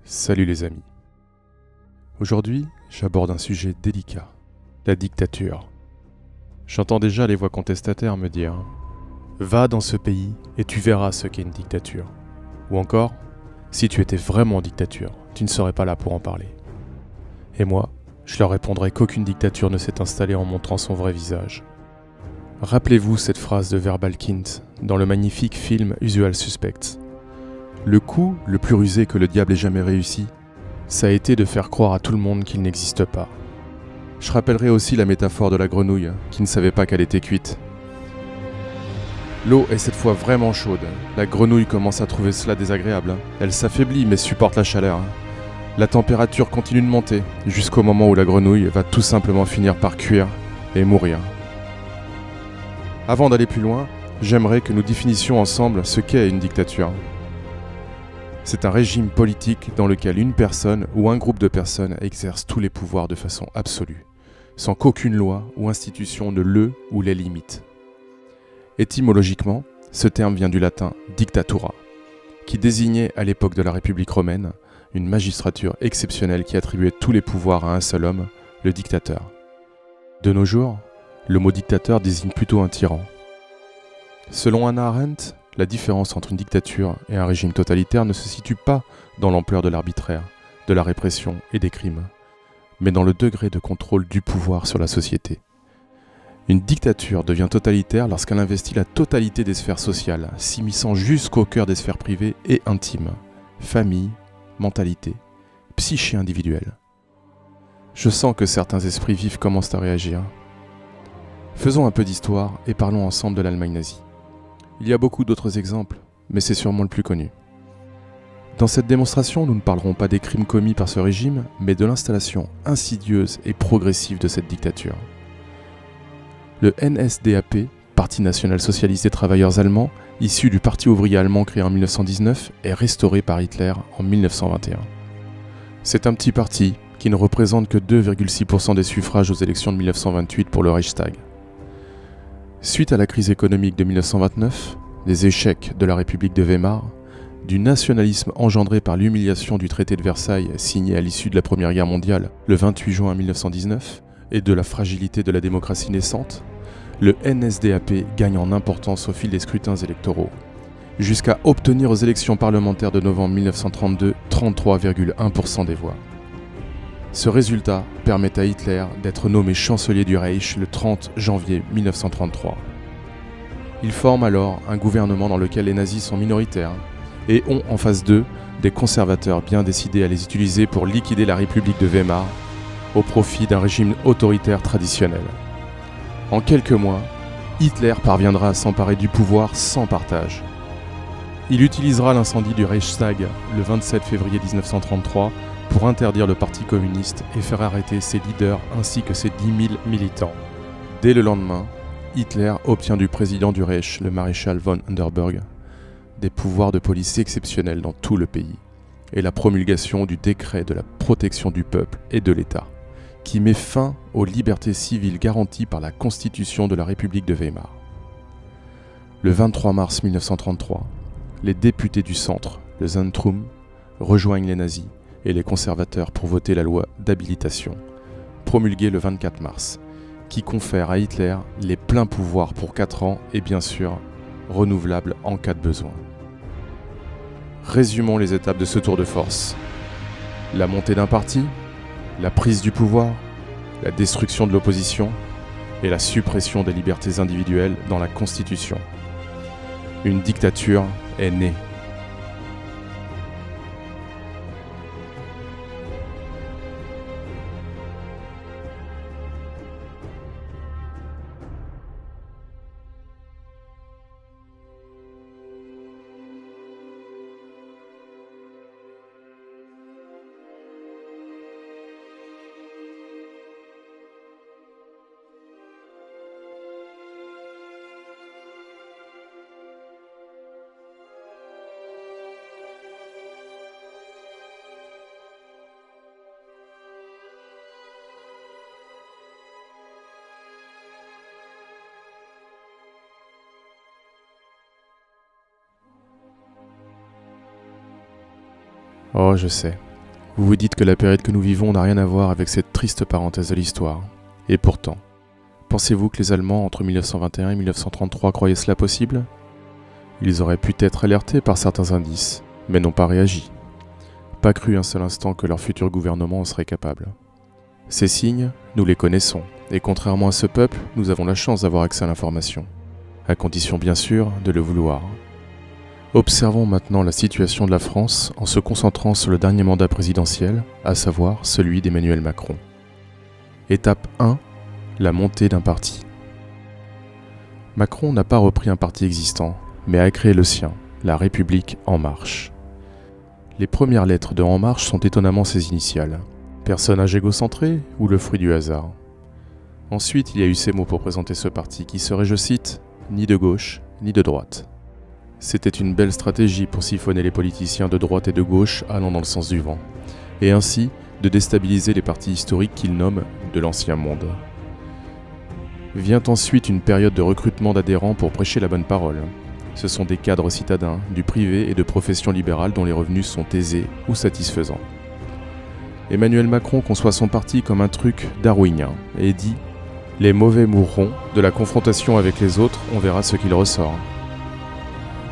Salut les amis. Aujourd'hui, j'aborde un sujet délicat, la dictature. J'entends déjà les voix contestataires me dire « Va dans ce pays et tu verras ce qu'est une dictature ». Ou encore « Si tu étais vraiment en dictature, tu ne serais pas là pour en parler ». Et moi, je leur répondrai qu'aucune dictature ne s'est installée en montrant son vrai visage. Rappelez-vous cette phrase de Verbalkind dans le magnifique film Usual Suspects. Le coup le plus rusé que le diable ait jamais réussi, ça a été de faire croire à tout le monde qu'il n'existe pas. Je rappellerai aussi la métaphore de la grenouille qui ne savait pas qu'elle était cuite. L'eau est cette fois vraiment chaude. La grenouille commence à trouver cela désagréable. Elle s'affaiblit mais supporte la chaleur. La température continue de monter jusqu'au moment où la grenouille va tout simplement finir par cuire et mourir. Avant d'aller plus loin, j'aimerais que nous définissions ensemble ce qu'est une dictature. C'est un régime politique dans lequel une personne ou un groupe de personnes exerce tous les pouvoirs de façon absolue, sans qu'aucune loi ou institution ne le ou les limite. Étymologiquement, ce terme vient du latin dictatura, qui désignait à l'époque de la République romaine une magistrature exceptionnelle qui attribuait tous les pouvoirs à un seul homme, le dictateur. De nos jours, le mot dictateur désigne plutôt un tyran. Selon Hannah Arendt, la différence entre une dictature et un régime totalitaire ne se situe pas dans l'ampleur de l'arbitraire, de la répression et des crimes, mais dans le degré de contrôle du pouvoir sur la société. Une dictature devient totalitaire lorsqu'elle investit la totalité des sphères sociales, s'immisçant jusqu'au cœur des sphères privées et intimes, famille, mentalité, psyché individuelle. Je sens que certains esprits vifs commencent à réagir. Faisons un peu d'histoire et parlons ensemble de l'Allemagne nazie. Il y a beaucoup d'autres exemples, mais c'est sûrement le plus connu. Dans cette démonstration, nous ne parlerons pas des crimes commis par ce régime, mais de l'installation insidieuse et progressive de cette dictature. Le NSDAP, Parti national-socialiste des travailleurs allemands, issu du Parti ouvrier allemand créé en 1919, est restauré par Hitler en 1921. C'est un petit parti qui ne représente que 2,6% des suffrages aux élections de 1928 pour le Reichstag. Suite à la crise économique de 1929, des échecs de la République de Weimar, du nationalisme engendré par l'humiliation du traité de Versailles signé à l'issue de la Première Guerre mondiale le 28 juin 1919 et de la fragilité de la démocratie naissante, le NSDAP gagne en importance au fil des scrutins électoraux, jusqu'à obtenir aux élections parlementaires de novembre 1932 33,1% des voix. Ce résultat permet à Hitler d'être nommé chancelier du Reich le 30 janvier 1933. Il forme alors un gouvernement dans lequel les nazis sont minoritaires et ont en face d'eux des conservateurs bien décidés à les utiliser pour liquider la République de Weimar au profit d'un régime autoritaire traditionnel. En quelques mois, Hitler parviendra à s'emparer du pouvoir sans partage. Il utilisera l'incendie du Reichstag le 27 février 1933 pour interdire le parti communiste et faire arrêter ses leaders ainsi que ses 10 000 militants. Dès le lendemain, Hitler obtient du président du Reich, le maréchal von Hindenburg, des pouvoirs de police exceptionnels dans tout le pays et la promulgation du décret de la protection du peuple et de l'État, qui met fin aux libertés civiles garanties par la Constitution de la République de Weimar. Le 23 mars 1933, les députés du centre, le Zentrum, rejoignent les nazis et les conservateurs pour voter la loi d'habilitation, promulguée le 24 mars, qui confère à Hitler les pleins pouvoirs pour 4 ans et bien sûr, renouvelables en cas de besoin. Résumons les étapes de ce tour de force. La montée d'un parti, la prise du pouvoir, la destruction de l'opposition et la suppression des libertés individuelles dans la Constitution. Une dictature est née. Oh, je sais, Vous vous dites que la période que nous vivons n'a rien à voir avec cette triste parenthèse de l'histoire. Et pourtant, pensez-vous que les Allemands, entre 1921 et 1933, croyaient cela possible? Ils auraient pu être alertés par certains indices, mais n'ont pas réagi. Pas cru un seul instant que leur futur gouvernement en serait capable. Ces signes, nous les connaissons, et contrairement à ce peuple, nous avons la chance d'avoir accès à l'information, à condition bien sûr de le vouloir. Observons maintenant la situation de la France en se concentrant sur le dernier mandat présidentiel, à savoir celui d'Emmanuel Macron. Étape 1, la montée d'un parti. Macron n'a pas repris un parti existant, mais a créé le sien, La République En Marche. Les premières lettres de En Marche sont étonnamment ses initiales. Personnage égocentré ou le fruit du hasard? Ensuite, il y a eu ces mots pour présenter ce parti qui serait, je cite, ni de gauche ni de droite. C'était une belle stratégie pour siphonner les politiciens de droite et de gauche allant dans le sens du vent, et ainsi de déstabiliser les partis historiques qu'il nomme de l'ancien monde. Vient ensuite une période de recrutement d'adhérents pour prêcher la bonne parole. Ce sont des cadres citadins, du privé et de professions libérales dont les revenus sont aisés ou satisfaisants. Emmanuel Macron conçoit son parti comme un truc darwinien et dit « Les mauvais mourront, de la confrontation avec les autres, on verra ce qu'il ressort ».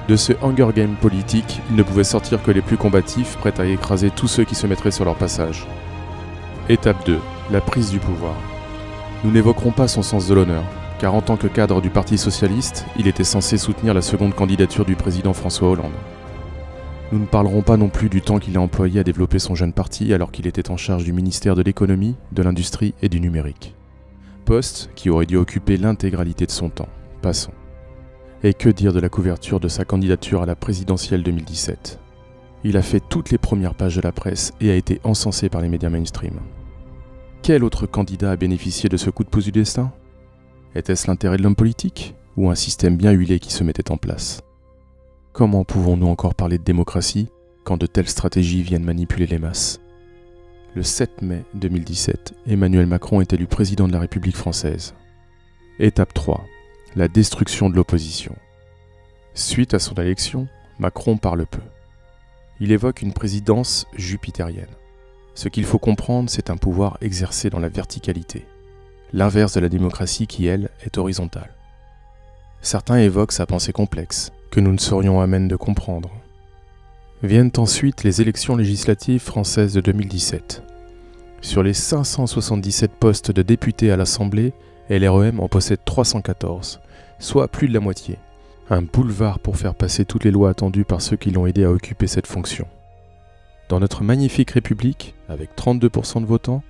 De ce Hunger Game politique, il ne pouvait sortir que les plus combatifs, prêts à écraser tous ceux qui se mettraient sur leur passage. Étape 2. La prise du pouvoir. Nous n'évoquerons pas son sens de l'honneur, car en tant que cadre du Parti Socialiste, il était censé soutenir la seconde candidature du président François Hollande. Nous ne parlerons pas non plus du temps qu'il a employé à développer son jeune parti alors qu'il était en charge du ministère de l'économie, de l'industrie et du numérique. Poste qui aurait dû occuper l'intégralité de son temps. Passons. Et que dire de la couverture de sa candidature à la présidentielle 2017? Il a fait toutes les premières pages de la presse et a été encensé par les médias mainstream. Quel autre candidat a bénéficié de ce coup de pouce du destin? Était-ce l'intérêt de l'homme politique ou un système bien huilé qui se mettait en place? Comment pouvons-nous encore parler de démocratie quand de telles stratégies viennent manipuler les masses? Le 7 mai 2017, Emmanuel Macron est élu président de la République française. Étape 3. La destruction de l'opposition. Suite à son élection, Macron parle peu. Il évoque une présidence jupitérienne. Ce qu'il faut comprendre, c'est un pouvoir exercé dans la verticalité, l'inverse de la démocratie qui, elle, est horizontale. Certains évoquent sa pensée complexe, que nous ne serions à même de comprendre. Viennent ensuite les élections législatives françaises de 2017. Sur les 577 postes de députés à l'Assemblée, LREM en possède 314, soit plus de la moitié. Un boulevard pour faire passer toutes les lois attendues par ceux qui l'ont aidé à occuper cette fonction. Dans notre magnifique République, avec 32% de votants,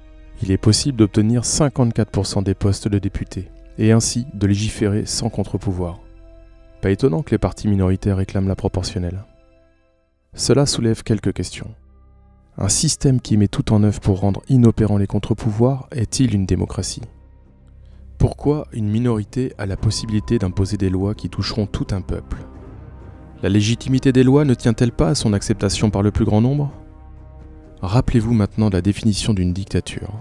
il est possible d'obtenir 54% des postes de députés, et ainsi de légiférer sans contre-pouvoir. Pas étonnant que les partis minoritaires réclament la proportionnelle. Cela soulève quelques questions. Un système qui met tout en œuvre pour rendre inopérants les contre-pouvoirs est-il une démocratie? Pourquoi une minorité a la possibilité d'imposer des lois qui toucheront tout un peuple? La légitimité des lois ne tient-elle pas à son acceptation par le plus grand nombre? Rappelez-vous maintenant de la définition d'une dictature.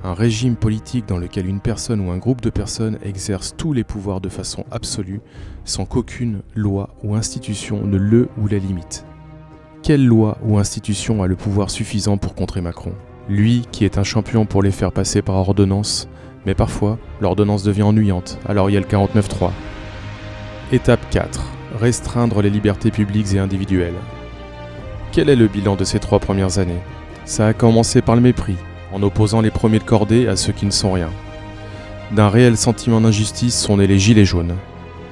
Un régime politique dans lequel une personne ou un groupe de personnes exerce tous les pouvoirs de façon absolue, sans qu'aucune loi ou institution ne le ou la limite. Quelle loi ou institution a le pouvoir suffisant pour contrer Macron? Lui qui est un champion pour les faire passer par ordonnance, mais parfois l'ordonnance devient ennuyante, alors il y a le 49.3. Étape 4. Restreindre les libertés publiques et individuelles. Quel est le bilan de ces 3 premières années? Ça a commencé par le mépris, en opposant les premiers de cordée à ceux qui ne sont rien. D'un réel sentiment d'injustice sont nés les gilets jaunes.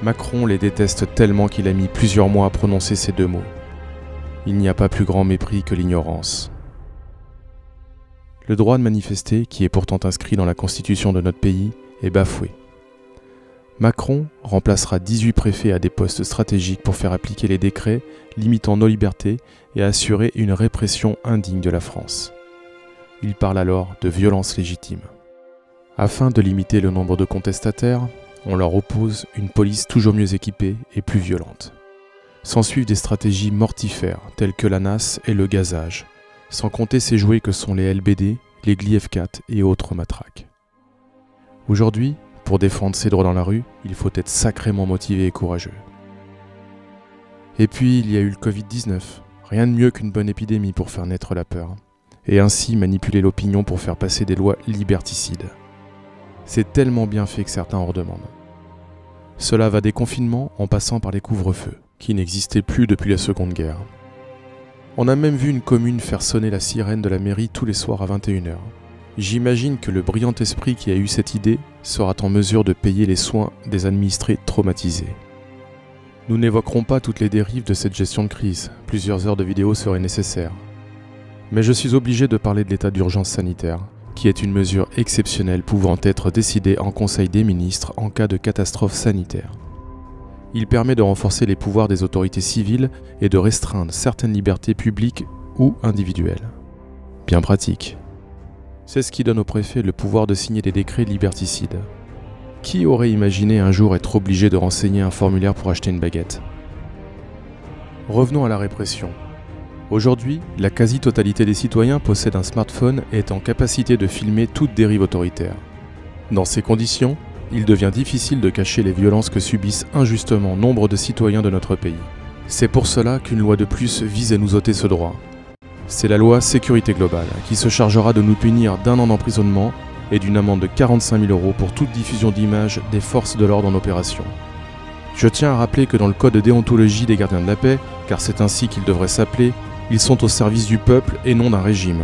Macron les déteste tellement qu'il a mis plusieurs mois à prononcer ces 2 mots. Il n'y a pas plus grand mépris que l'ignorance. Le droit de manifester, qui est pourtant inscrit dans la constitution de notre pays, est bafoué. Macron remplacera 18 préfets à des postes stratégiques pour faire appliquer les décrets limitant nos libertés et assurer une répression indigne de la France. Il parle alors de violence légitime. Afin de limiter le nombre de contestataires, on leur oppose une police toujours mieux équipée et plus violente. S'ensuivent des stratégies mortifères telles que la nasse et le gazage, sans compter ces jouets que sont les LBD, les Gli-F4 et autres matraques. Aujourd'hui, pour défendre ses droits dans la rue, il faut être sacrément motivé et courageux. Et puis il y a eu le Covid-19, rien de mieux qu'une bonne épidémie pour faire naître la peur. et ainsi manipuler l'opinion pour faire passer des lois liberticides. C'est tellement bien fait que certains en redemandent. Cela va des confinements en passant par les couvre-feux, qui n'existaient plus depuis la Seconde Guerre. On a même vu une commune faire sonner la sirène de la mairie tous les soirs à 21h. J'imagine que le brillant esprit qui a eu cette idée sera en mesure de payer les soins des administrés traumatisés. Nous n'évoquerons pas toutes les dérives de cette gestion de crise, plusieurs heures de vidéo seraient nécessaires. Mais je suis obligé de parler de l'état d'urgence sanitaire, qui est une mesure exceptionnelle pouvant être décidée en Conseil des ministres en cas de catastrophe sanitaire. Il permet de renforcer les pouvoirs des autorités civiles et de restreindre certaines libertés publiques ou individuelles. Bien pratique. C'est ce qui donne au préfet le pouvoir de signer des décrets liberticides. Qui aurait imaginé un jour être obligé de renseigner un formulaire pour acheter une baguette? Revenons à la répression. Aujourd'hui, la quasi-totalité des citoyens possèdent un smartphone et est en capacité de filmer toute dérive autoritaire. Dans ces conditions, il devient difficile de cacher les violences que subissent injustement nombre de citoyens de notre pays. C'est pour cela qu'une loi de plus vise à nous ôter ce droit. C'est la loi Sécurité Globale qui se chargera de nous punir d'1 an d'emprisonnement et d'une amende de 45 000 € pour toute diffusion d'images des forces de l'ordre en opération. Je tiens à rappeler que dans le code de déontologie des gardiens de la paix, car c'est ainsi qu'ils devraient s'appeler, ils sont au service du peuple et non d'un régime.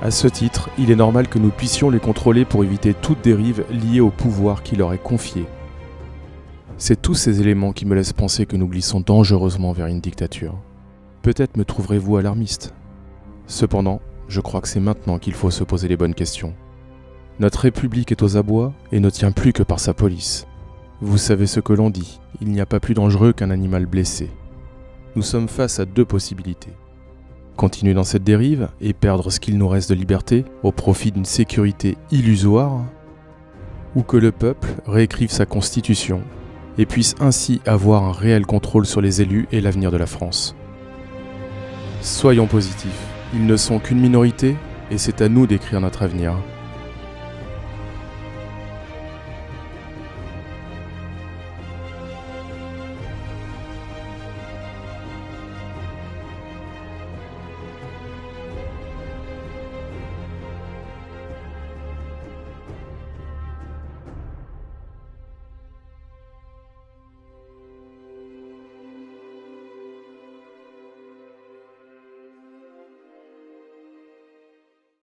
À ce titre, il est normal que nous puissions les contrôler pour éviter toute dérive liée au pouvoir qui leur est confié. C'est tous ces éléments qui me laissent penser que nous glissons dangereusement vers une dictature. Peut-être me trouverez-vous alarmiste. Cependant, je crois que c'est maintenant qu'il faut se poser les bonnes questions. Notre République est aux abois et ne tient plus que par sa police. Vous savez ce que l'on dit, il n'y a pas plus dangereux qu'un animal blessé. Nous sommes face à 2 possibilités. Continuer dans cette dérive et perdre ce qu'il nous reste de liberté au profit d'une sécurité illusoire, ou que le peuple réécrive sa constitution et puisse ainsi avoir un réel contrôle sur les élus et l'avenir de la France. Soyons positifs, ils ne sont qu'une minorité et c'est à nous d'écrire notre avenir.